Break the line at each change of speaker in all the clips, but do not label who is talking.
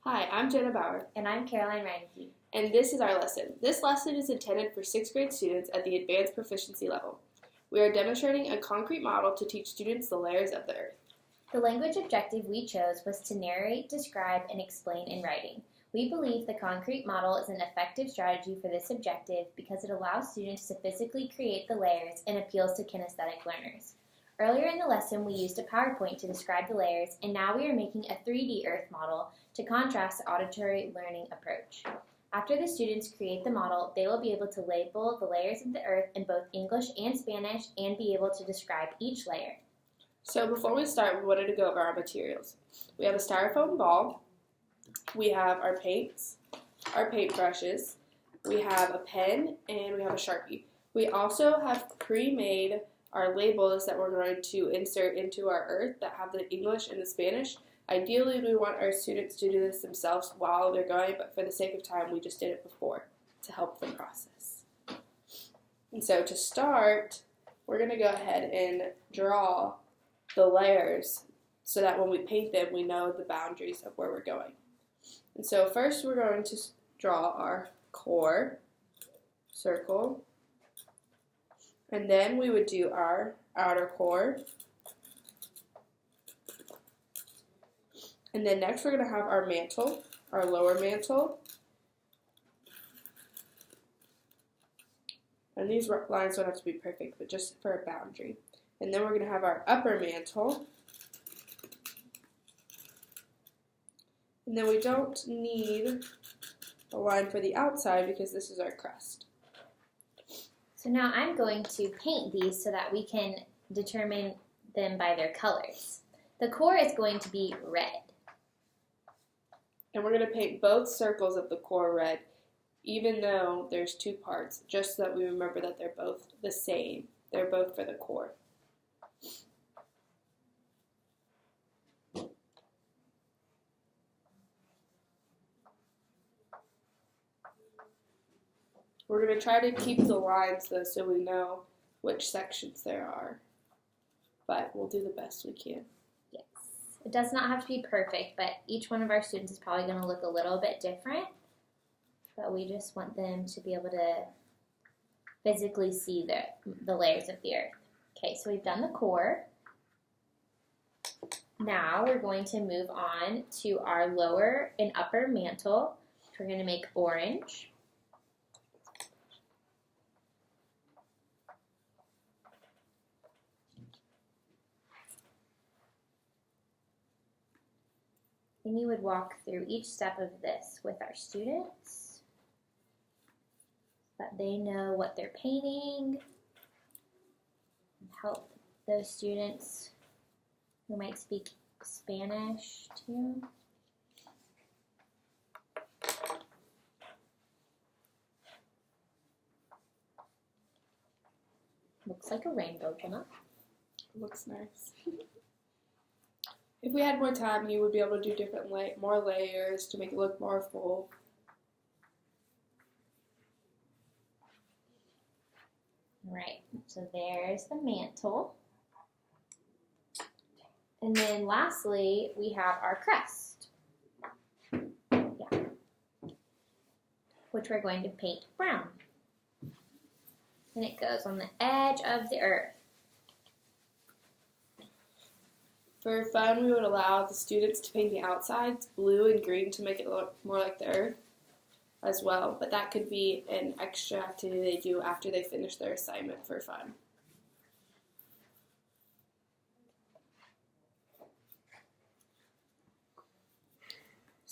Hi, I'm Jenna Bauer,
And I'm Caroline Reineke.
and this is our lesson. This lesson is intended for 6th grade students at the advanced proficiency level. We are demonstrating a concrete model to teach students the layers of the earth.
The language objective we chose was to narrate, describe, and explain in writing. We believe the concrete model is an effective strategy for this objective because it allows students to physically create the layers and appeals to kinesthetic learners. Earlier in the lesson, we used a PowerPoint to describe the layers, and now we are making a 3D Earth model to contrast the auditory learning approach. After the students create the model, they will be able to label the layers of the Earth in both English and Spanish and be able to describe each layer.
So before we start, we wanted to go over our materials. We have a styrofoam ball, we have our paints, our paintbrushes, we have a pen, and we have a Sharpie. We also have pre-made our labels that we're going to insert into our earth that have the English and the Spanish. Ideally, we want our students to do this themselves while they're going, but for the sake of time, we just did it before to help them process. And so to start, we're going to go ahead and draw the layers so that when we paint them, we know the boundaries of where we're going. And so first, we're going to draw our core circle. And then we would do our outer core. And then next we're going to have our mantle, our lower mantle. And these lines don't have to be perfect, but just for a boundary. And then we're going to have our upper mantle. And then we don't need a line for the outside because this is our crust.
So now I'm going to paint these so that we can determine them by their colors. The core is going to be red.
And we're going to paint both circles of the core red, even though there's two parts, just so that we remember that they're both the same. They're both for the core. We're going to try to keep the lines, though, so we know which sections there are. But we'll do the best we can.
Yes. It does not have to be perfect, but each one of our students is probably going to look a little bit different. But we just want them to be able to physically see the layers of the earth. Okay, so we've done the core. Now we're going to move on to our lower and upper mantle, which we're going to make orange. Then you would walk through each step of this with our students so that they know what they're painting and help those students who might speak Spanish too. Looks like a rainbow, Jenna.
Looks nice. If we had more time, you would be able to do more layers to make it look more full.
Right, so there's the mantle. And then lastly, we have our crust. Yeah. Which we're going to paint brown. And it goes on the edge of the earth.
For fun, we would allow the students to paint the outsides blue and green to make it look more like the earth as well. But that could be an extra activity they do after they finish their assignment for fun.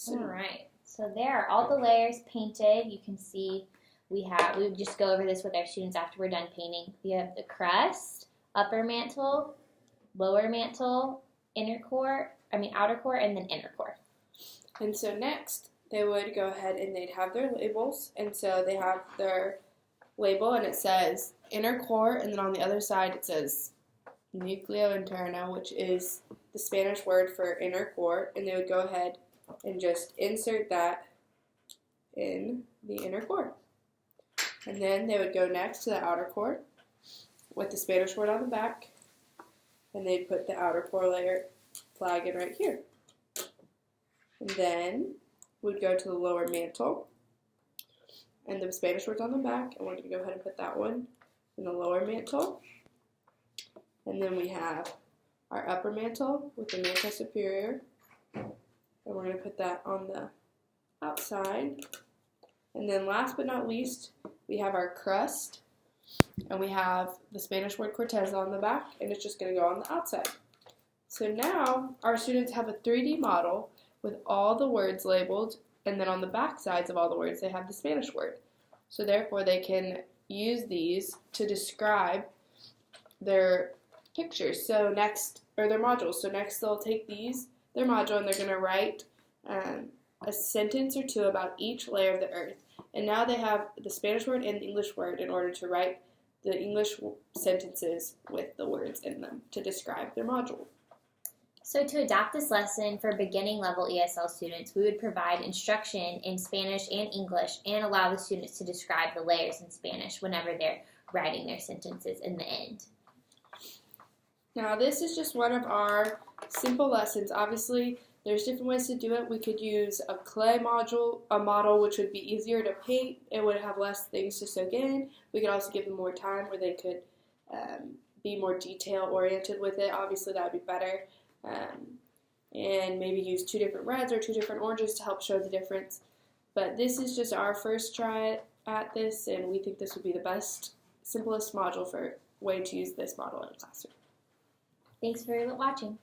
All right, so there are all the layers painted. You can see we would just go over this with our students after we're done painting. We have the crust, upper mantle, lower mantle, outer core, and then inner core.
And so next, they would go ahead and they'd have their labels. And so they have their label and it says inner core, and then on the other side it says núcleo interno, which is the Spanish word for inner core. And they would go ahead and just insert that in the inner core. And then they would go next to the outer core with the Spanish word on the back. And they'd put the outer core layer flag in right here. And then we'd go to the lower mantle. And the Spanish word's on the back, and we're going to go ahead and put that one in the lower mantle. And then we have our upper mantle with the mantle superior. And we're going to put that on the outside. And then last but not least, we have our crust. And we have the Spanish word corteza on the back, and it's just going to go on the outside. So now our students have a 3D model with all the words labeled, and then on the back sides of all the words they have the Spanish word. So therefore they can use these to describe their pictures. So next, or their modules. So next they'll take their module, and they're going to write a sentence or two about each layer of the earth. And now they have the Spanish word and the English word in order to write the English sentences with the words in them to describe their module.
So to adapt this lesson for beginning level ESL students, we would provide instruction in Spanish and English and allow the students to describe the layers in Spanish whenever they're writing their sentences in the end.
Now this is just one of our simple lessons. Obviously, there's different ways to do it. We could use a clay model, which would be easier to paint. It would have less things to soak in. We could also give them more time where they could be more detail-oriented with it. Obviously, that would be better. And maybe use 2 different reds or 2 different oranges to help show the difference. But this is just our first try at this, and we think this would be the best, simplest way to use this model in a classroom.
Thanks for watching.